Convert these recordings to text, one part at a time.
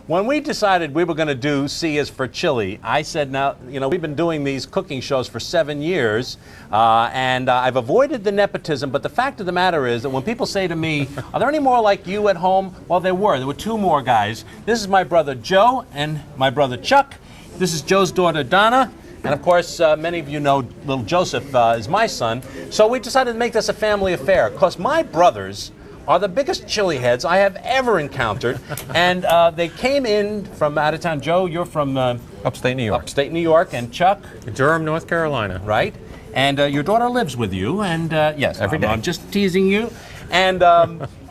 When we decided we were going to do C is for chili, I said, now, you know, we've been doing these cooking shows for 7 years, and I've avoided the nepotism, but the fact of the matter is that when people say to me, are there any more like you at home? Well, there were 2 more guys. This is my brother Joe and my brother Chuck. This is Joe's daughter Donna. And of course, many of you know little Joseph is my son. So we decided to make this a family affair, because my brothers are the biggest chili heads I have ever encountered. And they came in from out of town. Joe, you're from upstate New York. Upstate New York. And Chuck? Durham, North Carolina. Right. And your daughter lives with you. And yes, every day. I'm just teasing you. And,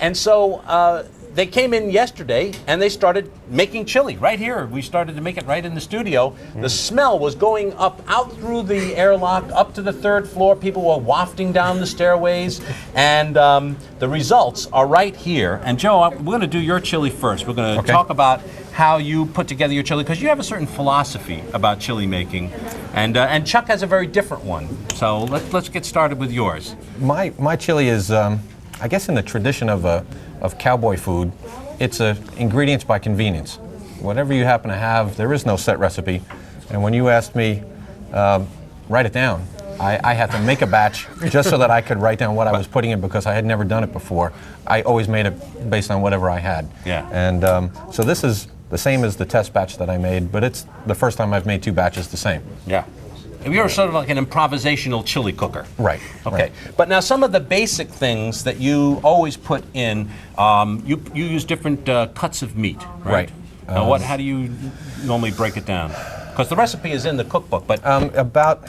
and so they came in yesterday and they started making chili right here. We started to make it right in the studio. The smell was going up out through the airlock up to the 3rd floor. People were wafting down the stairways, and the results are right here. And Joe, we're going to do your chili first. We're going to talk about how you put together your chili, because you have a certain philosophy about chili making, and Chuck has a very different one. So let's get started with yours. My chili is, I guess, in the tradition of cowboy food. It's ingredients by convenience. Whatever you happen to have, there is no set recipe. And when you asked me, write it down, I had to make a batch just so that I could write down what I was putting in, because I had never done it before. I always made it based on whatever I had. Yeah. And so this is the same as the test batch that I made, but it's the first time I've made 2 batches the same. Yeah. You're sort of like an improvisational chili cooker. Right. Okay. Right. But now some of the basic things that you always put in, you use different cuts of meat, right? Right. Now how do you normally break it down? Because the recipe is in the cookbook, but... about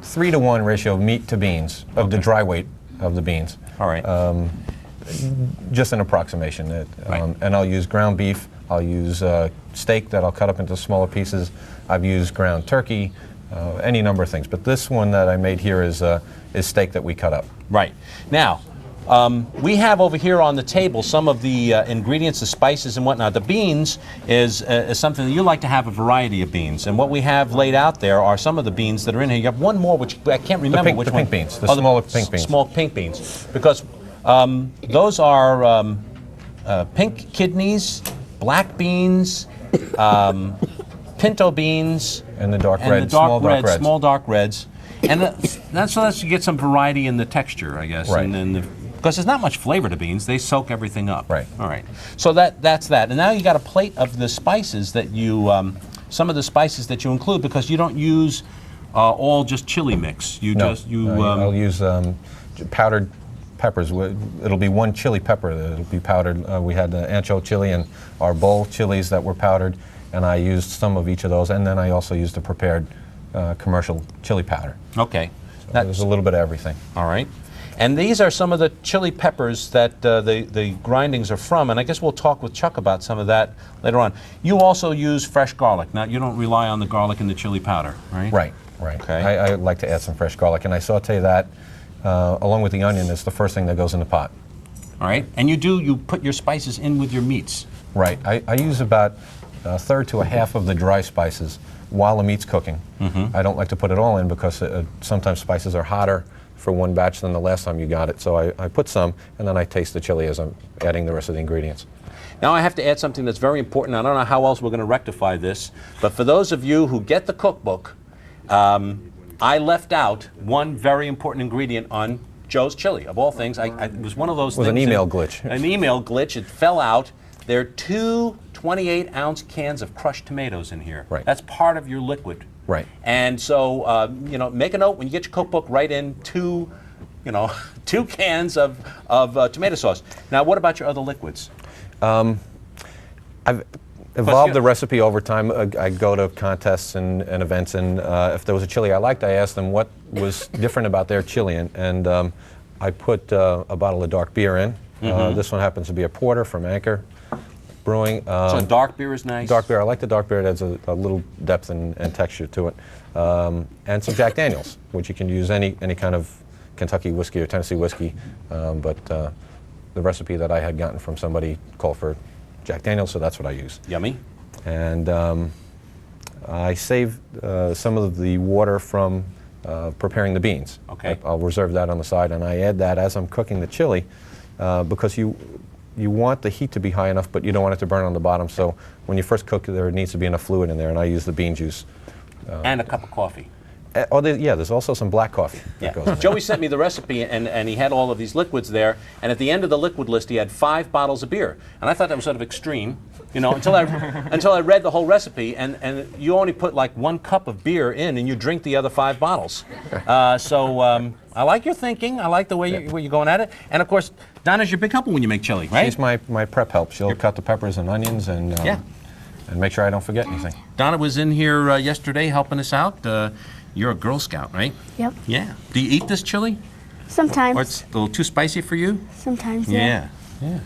3-to-1 ratio of meat to beans, of the dry weight of the beans. All right. Just an approximation. Right. And I'll use ground beef, I'll use steak that I'll cut up into smaller pieces, I've used ground turkey, any number of things. But this one that I made here is steak that we cut up. Right. Now, we have over here on the table some of the ingredients, the spices and whatnot. The beans is something that you like to have a variety of beans. And what we have laid out there are some of the beans that are in here. You have one more, which I can't remember which one. The pink beans, the smaller pink beans. Small pink beans. Because those are pink kidneys, black beans, pinto beans, and the dark red, small dark reds, and that's so that you get some variety in the texture, I guess. Right. And because there's not much flavor to beans, they soak everything up. Right. All right. So that's that. And now you got a plate of the spices that you, some of the spices that you include, because you don't use all just chili mix. I'll use powdered peppers. It'll be 1 chili pepper that'll be powdered. We had the ancho chili and our bowl chilies that were powdered, and I used some of each of those, and then I also used a prepared commercial chili powder. Okay. So there's a little bit of everything. All right. And these are some of the chili peppers that the grindings are from, and I guess we'll talk with Chuck about some of that later on. You also use fresh garlic. Now, you don't rely on the garlic in the chili powder, right? Right. Okay. I like to add some fresh garlic, and I saute that along with the onion. It's the first thing that goes in the pot. All right. And you put your spices in with your meats. Right. I use about 1/3 to 1/2 of the dry spices while the meat's cooking. I don't like to put it all in, because sometimes spices are hotter for one batch than the last time you got it. So I put some, and then I taste the chili as I'm adding the rest of the ingredients. Now I have to add something that's very important. I don't know how else we're going to rectify this, but for those of you who get the cookbook, I left out one very important ingredient on Joe's chili. Of all things, it was one of those things. With an email glitch. An email glitch. It fell out. There are 2 28-ounce cans of crushed tomatoes in here. Right. That's part of your liquid. Right. And so, make a note when you get your cookbook. Write in 2 cans of tomato sauce. Now, what about your other liquids? I've evolved the recipe over time. I go to contests and events, and if there was a chili I liked, I asked them what was different about their chili, and I put a bottle of dark beer in. This one happens to be a porter from Anchor Brewing. So dark beer is nice? Dark beer. I like the dark beer. It adds a little depth and texture to it. And some Jack Daniels, which you can use any kind of Kentucky whiskey or Tennessee whiskey, but the recipe that I had gotten from somebody called for Jack Daniels, so that's what I use. Yummy. And I save some of the water from preparing the beans. Okay. I'll reserve that on the side, and I add that as I'm cooking the chili, because you want the heat to be high enough, but you don't want it to burn on the bottom. So when you first cook, there needs to be enough fluid in there, and I use the bean juice. And a cup of coffee. There's also some black coffee. Yeah. That goes in there. Joey sent me the recipe, and he had all of these liquids there. And at the end of the liquid list, he had 5 bottles of beer. And I thought that was sort of extreme, you know, until I read the whole recipe. And you only put like 1 cup of beer in, and you drink the other 5 bottles. I like your thinking. I like the way you're going at it. And of course, Donna's your big helper when you make chili, right? She's my prep help. She'll cut the peppers and onions and make sure I don't forget anything. Donna was in here yesterday helping us out. You're a Girl Scout, right? Yep. Yeah. Do you eat this chili? Sometimes. Or it's a little too spicy for you? Sometimes, yeah. Yeah.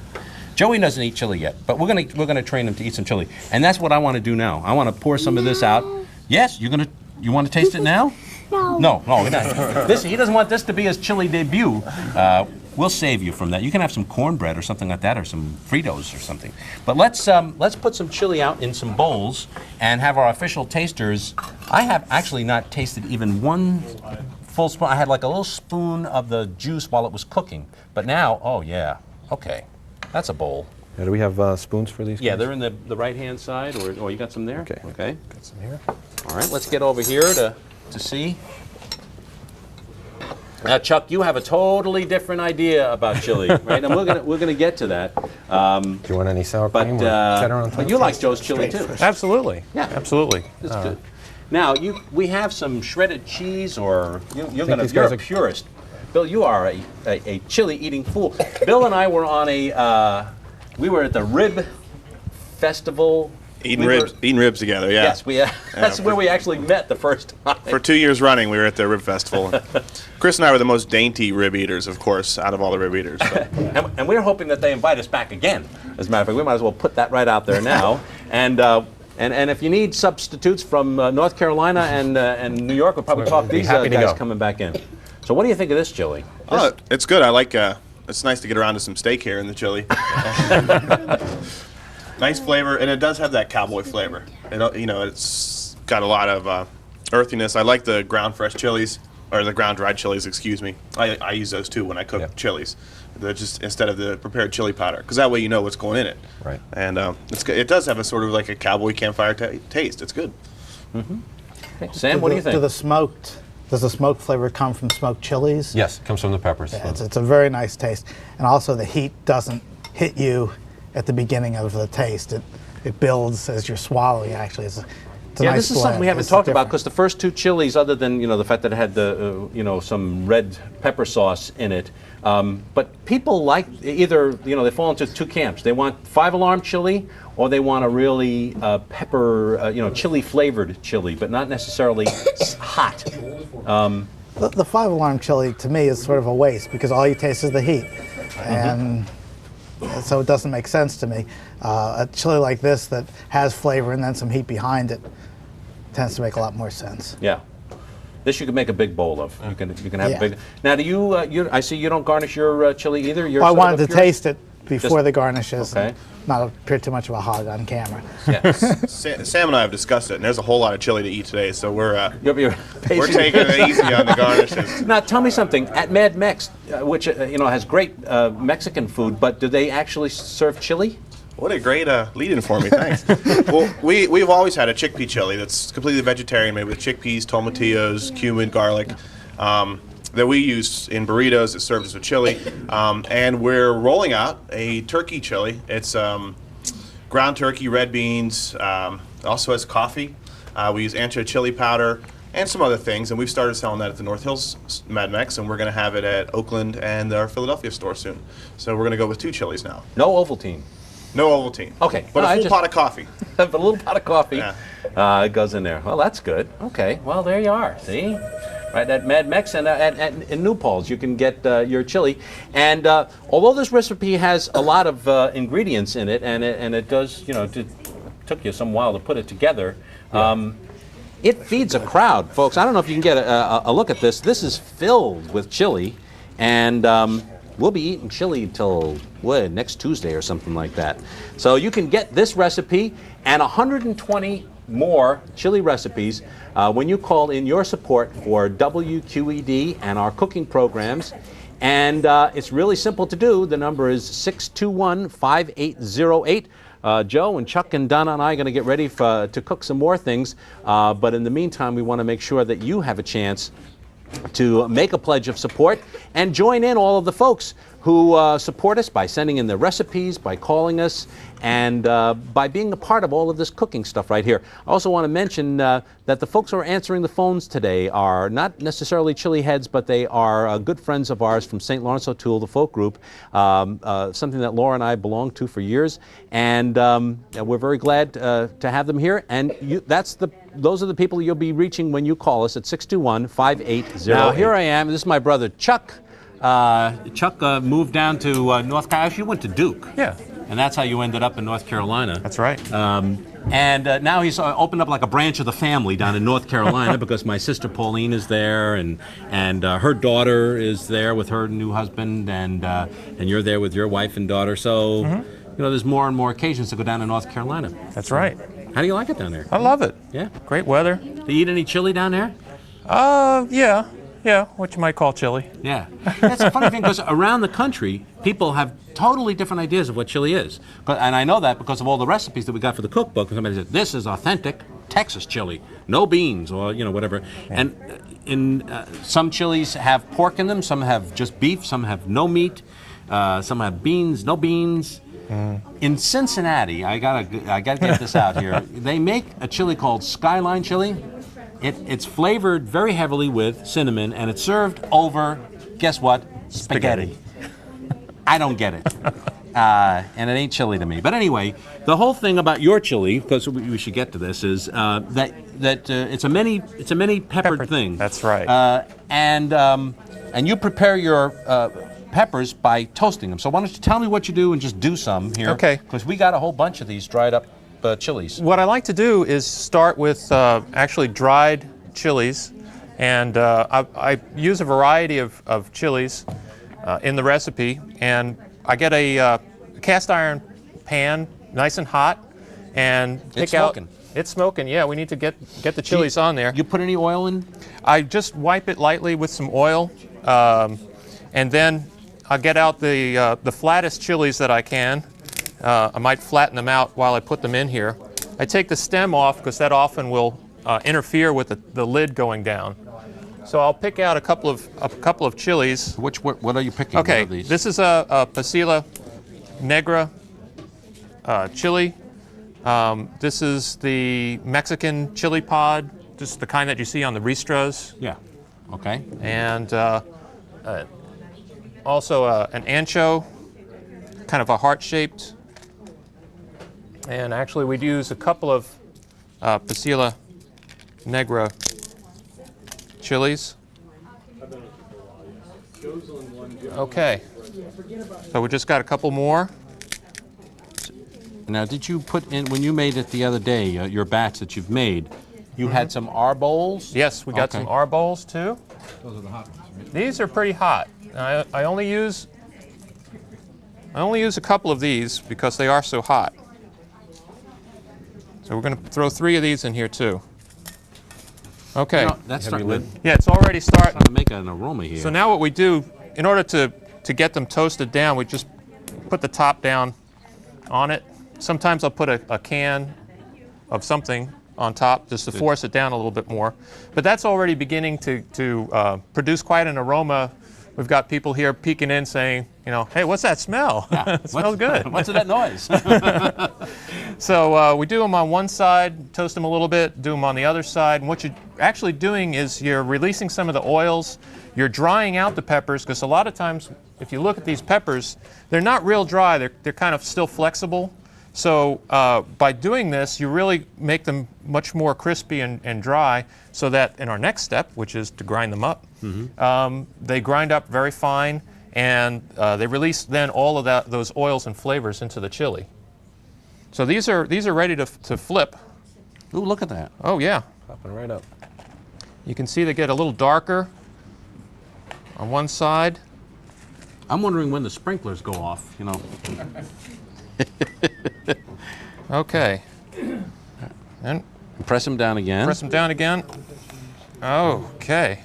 Joey doesn't eat chili yet, but we're gonna train him to eat some chili, and that's what I want to do now. I want to pour some of this out. Yes, you want to taste it now? No. No. He doesn't want this to be his chili debut. We'll save you from that. You can have some cornbread or something like that, or some Fritos or something. But let's put some chili out in some bowls and have our official tasters. I have actually not tasted even 1 full spoon. I had like a little spoon of the juice while it was cooking. But now, oh yeah, okay, that's a bowl. Now, do we have spoons for these? Yeah, guys? they're in the right-hand side, or you got some there? Okay. Okay. Got some here. All right, let's get over here to see. Now, Chuck, you have a totally different idea about chili, right? And we're gonna get to that. Do you want any sour cream or cheddar on top? But you like Joe's chili too. Absolutely. Yeah. Absolutely. It's good. Now, we have some shredded cheese, or you're these a guys are- purist. Bill, you are a chili eating fool. Bill and I were on we were at the Rib Festival. Eating ribs together, yeah. Yes, that's where we actually met the first time. For 2 years running, we were at the Rib Festival. Chris and I were the most dainty rib eaters, of course, out of all the rib eaters. So. And we're hoping that they invite us back again. As a matter of fact, we might as well put that right out there now. And if you need substitutes from North Carolina and New York, we'll probably talk these guys coming back in. So what do you think of this chili? Oh, it's good. I like. It's nice to get around to some steak here in the chili. Nice flavor, and it does have that cowboy flavor. It's got a lot of earthiness. I like the ground fresh chilies, or the ground dried chilies, excuse me. I use those too when I cook chilies. They're just instead of the prepared chili powder, because that way you know what's going in it. Right. And it does have a sort of like a cowboy campfire taste. It's good. Mm-hmm. Okay. Sam, what do you think? Does the smoked flavor come from smoked chilies? Yes, it comes from the peppers. Yeah, it's a very nice taste. And also the heat doesn't hit you at the beginning of the taste. It builds as you're swallowing, actually. It's a nice this is something blend. we haven't It's talked about, different. because the first 2 chilies, other than the fact that it had the some red pepper sauce in it, but people like either they fall into 2 camps. They want 5-alarm chili, or they want a really pepper chili flavored chili, but not necessarily hot. The 5-alarm chili to me is sort of a waste, because all you taste is the heat, and so it doesn't make sense to me. A chili like this that has flavor and then some heat behind it tends to make a lot more sense. Yeah. This you can make a big bowl of. You can have a big. Now, do you? I see you don't garnish your chili either. You're Well, I sort of wanted a to purist? taste it before the garnishes. Okay. And not appear too much of a hog on camera. Yes. Sam and I have discussed it, and there's a whole lot of chili to eat today, so we're You're we're taking it easy on the garnishes. Now, tell me something. At Mad Mex, which has great Mexican food, but do they actually serve chili? What a great lead-in for me, thanks. Well, we've always had a chickpea chili that's completely vegetarian, made with chickpeas, tomatillos, cumin, garlic, that we use in burritos that serves as a chili. And we're rolling out a turkey chili. It's ground turkey, red beans, also has coffee. We use ancho chili powder and some other things, and we've started selling that at the North Hills Mad Mex, and we're going to have it at Oakland and our Philadelphia store soon. So we're going to go with 2 chilies now. No Ovaltine. No Ovaltine. Okay. But a full pot of coffee. But a little pot of coffee. Yeah. It goes in there. Well, that's good. Okay. Well, there you are. See? Right at Mad Mex and in New Paltz, you can get your chili. And although this recipe has a lot of ingredients in it, and it does, it took you some while to put it together, it feeds a crowd, folks. I don't know if you can get a look at this. This is filled with chili, and we'll be eating chili till next Tuesday or something like that. So you can get this recipe and 120 more chili recipes when you call in your support for WQED and our cooking programs And it's really simple to do. The number is 621-5808. Joe and Chuck and Donna and I are going to get ready to cook some more things. But in the meantime, we want to make sure that you have a chance to make a pledge of support and join in all of the folks who support us by sending in their recipes, by calling us, and by being a part of all of this cooking stuff right here. I also want to mention that the folks who are answering the phones today are not necessarily chili heads, but they are good friends of ours from St. Lawrence O'Toole, the folk group, something that Laura and I belonged to for years, and we're very glad to have them here. And those are the people you'll be reaching when you call us at 621-5808. Now here I am. This is my brother Chuck. Chuck moved down to North Carolina. Actually, you went to Duke. Yeah. And that's how you ended up in North Carolina. That's right. And now he's opened up like a branch of the family down in North Carolina because my sister Pauline is there, and her daughter is there with her new husband, and you're there with your wife and daughter. So, there's more and more occasions to go down to North Carolina. That's right. How do you like it down there? I love it. Yeah. Great weather. Do you eat any chili down there? Yeah, what you might call chili. Yeah. That's a funny thing because around the country, people have totally different ideas of what chili is. And I know that because of all the recipes that we got for the cookbook. Somebody said, this is authentic Texas chili. No beans or, whatever. Yeah. And some chilies have pork in them. Some have just beef. Some have no meat. Some have beans, no beans. In Cincinnati, I gotta get this out here. They make a chili called Skyline chili. It's flavored very heavily with cinnamon, and it's served over, guess what? Spaghetti. I don't get it. And it ain't chili to me. But anyway, the whole thing about your chili, because we should get to this, is that it's a many peppered thing. That's right. And you prepare your peppers by toasting them. So why don't you tell me what you do and just do some here? Okay. Because we got a whole bunch of these dried up chilies. What I like to do is start with actually dried chilies, and I use a variety of chilies in the recipe, and I get a cast iron pan, nice and hot, and pick out. It's smoking. Yeah, we need to get the chilies on there. You put any oil in? I just wipe it lightly with some oil, and then I'll get out the flattest chilies that I can. I might flatten them out while I put them in here. I take the stem off because that often will interfere with the lid going down. So I'll pick out a couple of chilies. What are you picking? Okay, this is a Pasilla Negra chili. This is the Mexican chili pod, just the kind that you see on the ristros. Yeah. Okay. And also an ancho, kind of a heart-shaped. And actually, we'd use a couple of Pasilla Negra chilies. Okay. So we just got a couple more. Now, did you put in, when you made it the other day, your batch that you've made, you had some arbols? Yes, we got some arbols too. Those are the hot ones, right? These are pretty hot. I only use a couple of these because they are so hot. So we're going to throw 3 of these in here too. Okay. That's starting to, yeah, it's already starting to make an aroma here. So now what we do, in order to get them toasted down, we just put the top down on it. Sometimes I'll put a can of something on top just to force it down a little bit more. But that's already beginning to produce quite an aroma. We've got people here peeking in saying, hey, what's that smell? Yeah. It smells good. What's that noise? So we do them on one side, toast them a little bit, do them on the other side. And what you're actually doing is you're releasing some of the oils. You're drying out the peppers, because a lot of times, if you look at these peppers, they're not real dry. They're kind of still flexible. So by doing this, you really make them much more crispy and dry, so that in our next step, which is to grind them up, they grind up very fine, and they release then all of those oils and flavors into the chili. So these are ready to flip. Ooh, look at that. Oh yeah. Popping right up. You can see they get a little darker on one side. I'm wondering when the sprinklers go off, Okay. And press them down again. press them down again. Okay.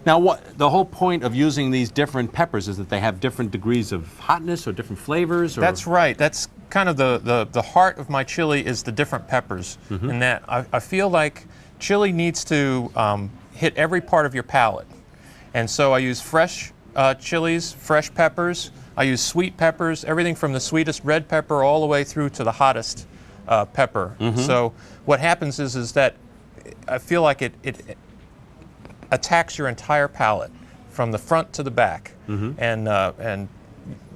Now, what the whole point of using these different peppers is that they have different degrees of hotness or different flavors? Or? That's right. That's kind of the heart of my chili is the different peppers. In that I feel like chili needs to hit every part of your palate. And so I use fresh chilies, fresh peppers. I use sweet peppers, everything from the sweetest red pepper all the way through to the hottest pepper. So what happens is that I feel like it attacks your entire palate from the front to the back. And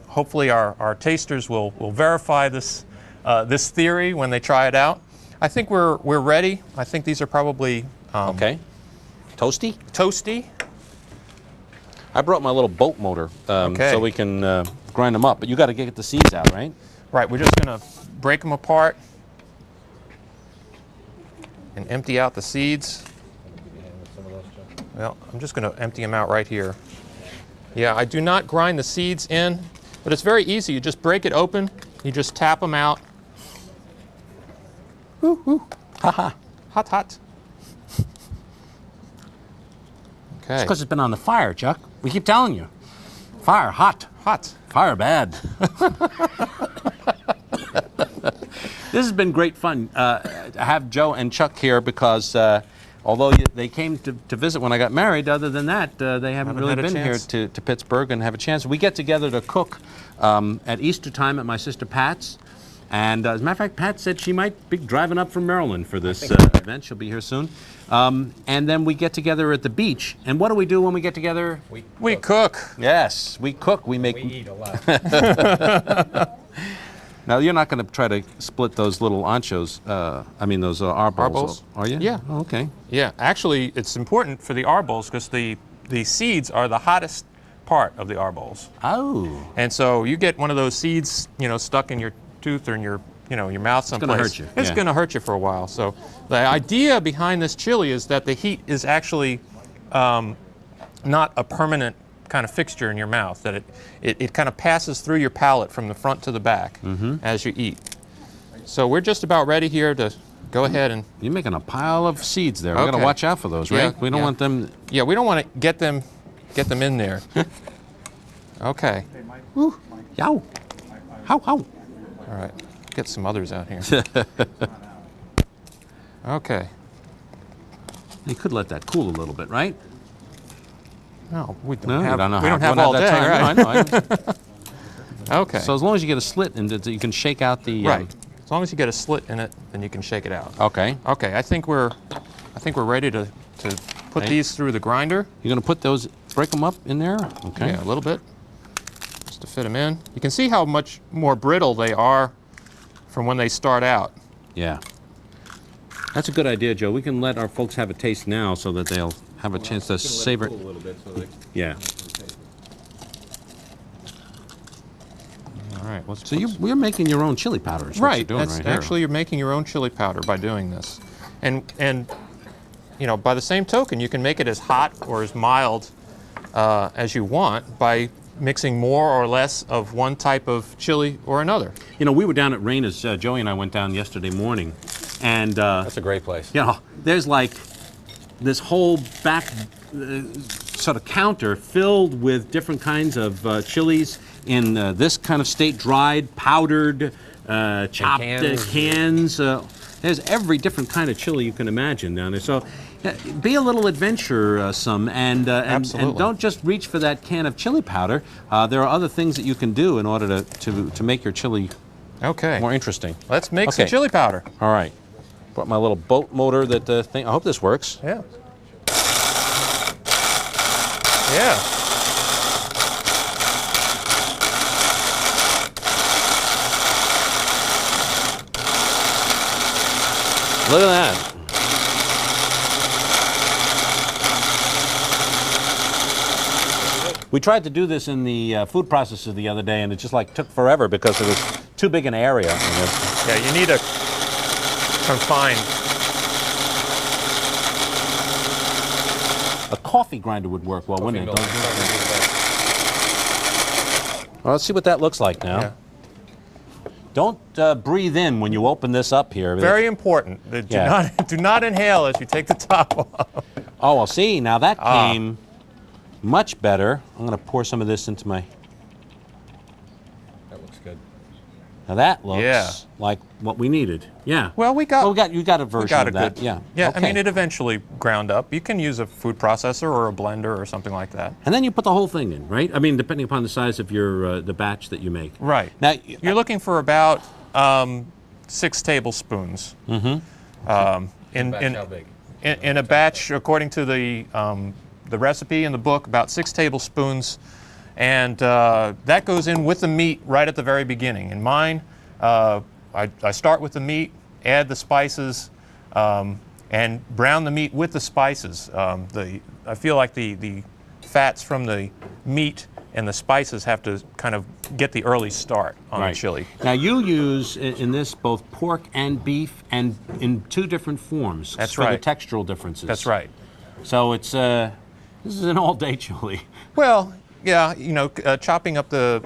hopefully our tasters will verify this this theory when they try it out. I think we're ready. I think these are probably okay. Toasty? Toasty. I brought my little boat motor Okay. so we can grind them up, but you got to get the seeds out, right? Right, we're just going to break them apart and empty out the seeds. Well, I'm just going to empty them out right here. Yeah, I do not grind the seeds in, but it's very easy. You just break it open, you just tap them out. Ooh, ooh. Haha. Hot, hot. It's Okay. because it's been on the fire, Chuck. We keep telling you. Fire, hot. Hot. Fire, bad. This has been great fun to have Joe and Chuck here because although they came to visit when I got married, other than that, they haven't really had a been here chance. to Pittsburgh and have a chance. We get together to cook at Easter time at my sister Pat's. And as a matter of fact, Pat said she might be driving up from Maryland for this event. She'll be here soon. And then we get together at the beach. And what do we do when we get together? We cook. Yes, we cook. We make. We eat a lot. Now you're not going to try to split those little anchos. I mean those arbols, Arbols? are you? Yeah. Oh, okay. Yeah, actually, it's important for the arbols because the seeds are the hottest part of the arbols. Oh. And so you get one of those seeds, stuck in your tooth or in your, your mouth someplace. gonna hurt you, It's yeah. going to hurt you for a while. So the idea behind this chili is that the heat is actually not a permanent kind of fixture in your mouth, that it kind of passes through your palate from the front to the back as you eat. So we're just about ready here to go ahead and... You're making a pile of seeds there. We got to Okay. watch out for those, right? Yeah, We don't yeah. want them. Yeah, we don't want to get them in there. Okay. Yow. How? All right. Get some others out here. Okay. You could let that cool a little bit, right? No, we don't No, have. we don't know. We don't how- have we all that day, time. right? No, I know. Okay. So as long as you get a slit and you can shake out the. Right. As long as you get a slit in it, then you can shake it out. Okay. Okay. I think we're ready to put Okay. these through the grinder. You're going to put those, break them up in there? Okay. Yeah, a little bit, just to fit them in. You can see how much more brittle they are from when they start out. Yeah. That's a good idea, Joe. We can let our folks have a taste now so that they'll have a chance to savor it. A little bit so they Yeah. All right. Let's So you're making your own chili powder. Is what you're right. doing That's right here. actually you're making your own chili powder by doing this, and by the same token, you can make it as hot or as mild as you want by mixing more or less of one type of chili or another. We were down at Raina's. Joey and I went down yesterday morning, and That's a great place. there's like this whole back sort of counter filled with different kinds of chilies in this kind of state, dried, powdered, chopped cans. cans. There's every different kind of chili you can imagine down there. So be a little adventure-some, and Absolutely. don't just reach for that can of chili powder. There are other things that you can do in order to make your chili Okay. more interesting. Let's make some Okay. chili powder. All right. Brought my little boat motor thing. I hope this works. Yeah. Yeah. Look at that. We tried to do this in the food processor the other day, and it just took forever because it was too big an area. Yeah, you need a confined. A coffee grinder would work well, wouldn't it? Well, let's see what that looks like now. Yeah. Don't breathe in when you open this up here. Very important. Yeah. Do not inhale as you take the top off. Oh, well, see, now that came much better. I'm going to pour some of this into my... That looks good. Now that looks like what we needed. Yeah. Well, you got a version of that. Yeah. Yeah, Okay. I mean, it eventually ground up. You can use a food processor or a blender or something like that. And then you put the whole thing in, right? I mean, depending upon the size of your the batch that you make. Right. Now You're looking for about 6 tablespoons. How big? In a batch, according to the recipe in the book, about 6 tablespoons, and that goes in with the meat right at the very beginning. In mine, I start with the meat, add the spices, and brown the meat with the spices. I feel like the fats from the meat and the spices have to kind of get the early start on the chili. Now you use in this both pork and beef, and in 2 different forms. That's for right. the textural differences. That's right. So it's this is an all-day chili. Well, yeah, you know, chopping up the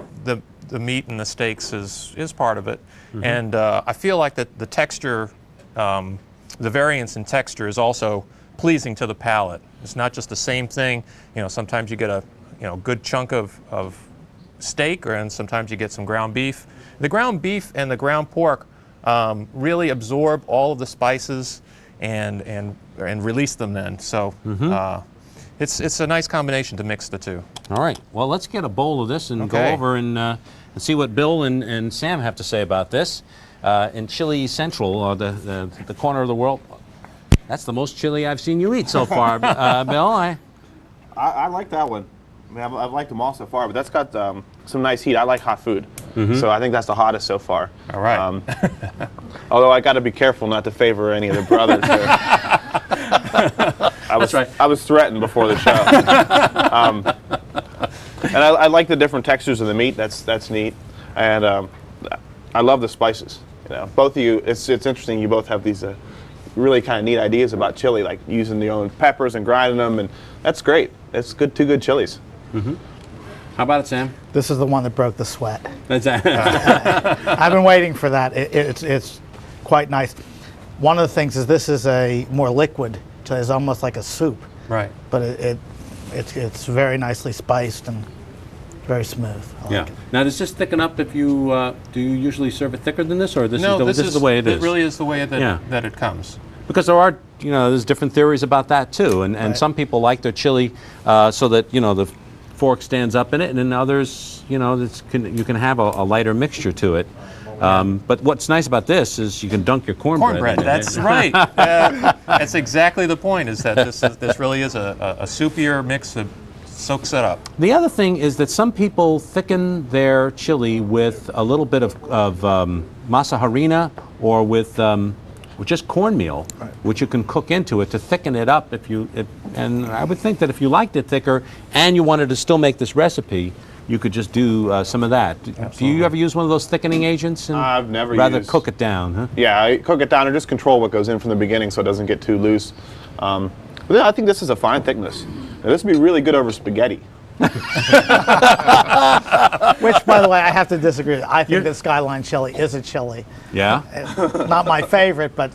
meat and the steaks is part of it, and I feel like that the texture, the variance in texture is also pleasing to the palate. It's not just the same thing. You know, sometimes you get a good chunk of steak, and sometimes you get some ground beef. The ground beef and the ground pork really absorb all of the spices and release them then. So it's a nice combination to mix the two. All right. Well, let's get a bowl of this and go Okay. over and see what Bill and Sam have to say about this. In Chili Central, the corner of the world, that's the most chili I've seen you eat so far, Bill. I like that one. I mean, I've liked them all so far, but that's got some nice heat. I like hot food, so I think that's the hottest so far. All right. Although I got to be careful not to favor any of the brothers. I was threatened before the show. And I like the different textures of the meat. That's neat, and I love the spices. You know, both of you. It's interesting. You both have these really kind of neat ideas about chili, like using your own peppers and grinding them, and that's great. It's good. 2 good chilies. How about it, Sam? This is the one that broke the sweat. That's I've been waiting for that. It's quite nice. One of the things is this is a more liquid, so it's almost like a soup, Right. but it's very nicely spiced and very smooth. I like it. Now, does this thicken up if you do you usually serve it thicker than this, or this No, is the way it is? It really is the way that Yeah. that it comes. Because there are, there's different theories about that too, and Right. some people like their chili so that the fork stands up in it, and then others, you can have a lighter mixture to it. But what's nice about this is you can dunk your cornbread in it. That's right. That's exactly the point. Is that this really is a soupier mix that soaks it up. The other thing is that some people thicken their chili with a little bit of masa harina or with just cornmeal, which you can cook into it to thicken it up. And I would think that if you liked it thicker and you wanted to still make this recipe, you could just do some of that. Do you ever use one of those thickening agents? And I've never rather used- cook it down, huh? Yeah, I cook it down or just control what goes in from the beginning so it doesn't get too loose. But yeah, I think this is a fine thickness. Now, this would be really good over spaghetti. Which, by the way, I have to disagree. I think that Skyline chili is a chili. Yeah? Not my favorite, but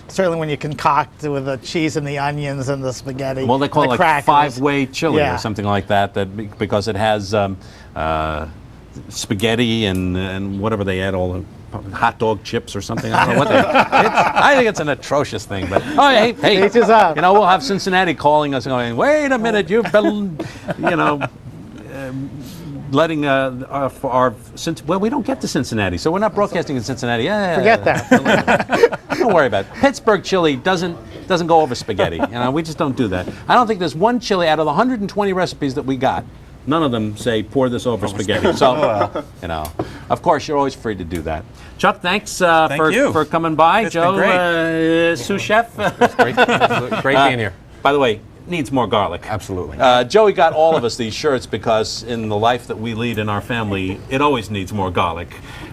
certainly when you concoct with the cheese and the onions and the spaghetti. Well, they call the it like crackers. 5-way chili Yeah. or something like that, because it has spaghetti and whatever they add, all the hot dog chips or something. I don't know what I think it's an atrocious thing. But hey, Each his own. we'll have Cincinnati calling us going, wait a minute, you've been, letting well, we don't get to Cincinnati, so we're not broadcasting in Cincinnati. Yeah, Forget that. Don't worry about it. Pittsburgh chili doesn't go over spaghetti. We just don't do that. I don't think there's one chili out of the 120 recipes that we got. None of them say pour this over spaghetti. So, of course, you're always free to do that. Chuck, thanks for coming by. It's Joe, been great. sous chef. Great being here. By the way, needs more garlic. Absolutely. Joey got all of us these shirts because in the life that we lead in our family, it always needs more garlic.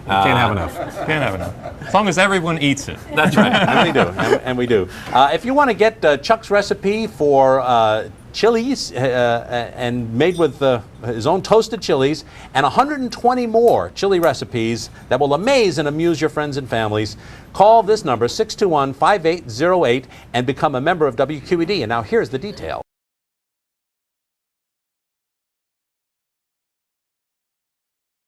Can't have enough. Can't have enough. As long as everyone eats it. That's right, and we do, and we do. If you want to get Chuck's recipe for chilies and made with his own toasted chilies and 120 more chili recipes that will amaze and amuse your friends and families, call this number 621-5808 and become a member of WQED. And now here's the detail.